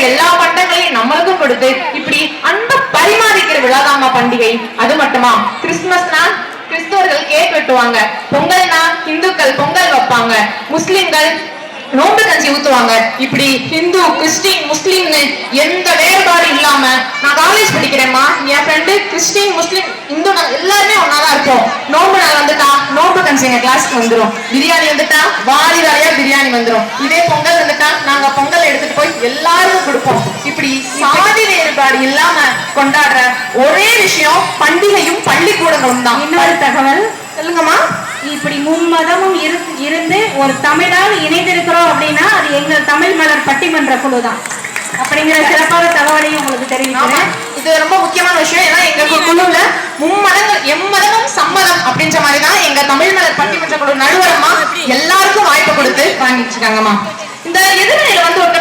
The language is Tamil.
எல்லா பண்டங்களையும் நம்மளுக்கும் கொடுத்து இப்படி அன்பு பரிமாறிக்கிற விழாதாமா பண்டிகை. அது மட்டுமா, கிறிஸ்துமஸ்னா கிறிஸ்தவர்கள் கேக் வெட்டுவாங்க, பொங்கல்னா இந்துக்கள் பொங்கல் வைப்பாங்க, முஸ்லிம்கள் நோம்பு கஞ்சி ஊத்துவாங்க. இப்படி ஹிந்து கிறிஸ்டின் முஸ்லீம்னு எந்த வேறுபாடு இல்லாம, நான் காலேஜ் படிக்கிறேன்மா, என் ஃப்ரெண்டு கிறிஸ்டின் முஸ்லீம் இந்து எல்லாருமே ஒன்னாதான் இருப்போம். நோம்பு நாள் வந்துட்டா நோம்பு கஞ்சி எங்க கிளாஸ்க்கு வந்துடும், பிரியாணி வந்துட்டா வாரி வாரியா பிரியாணி வந்துடும், இதே பொங்கல் வந்துட்டா நாங்க பொங்கல் எடுத்துட்டு போய் எல்லாருக்கும் கொடுப்போம். இப்படி சாதி வேறுபாடு இல்லாம கொண்டாடுற ஒரே விஷயம் பண்டிகையும் பள்ளிக்கூடங்களும் தான். இன்னொரு தகவல் சொல்லுங்கம்மா. இப்படி மும்மதமும் இருந்து ஒரு தமிழால் இணைந்திருக்கிறோம் அப்படின்னா அது எங்கள் தமிழ் மலர் பட்டிமன்ற குழு தான் அப்படிங்கிற சிறப்பான தகவலையும் உங்களுக்கு தெரிவிக்கிறேன். இது ரொம்ப முக்கியமான விஷயம். ஏன்னா எங்க குழுல மும்மதங்கள் எம்மதமும் சம்மதம் அப்படின்ற மாதிரிதான் எங்க தமிழ் மலர் பட்டிமன்ற குழு நடுவரமா எல்லாருக்கும் வாய்ப்பு கொடுத்து வாங்கிட்டு இருக்காங்கம்மா. இந்த எதிர்நிலையில வந்து ஒரு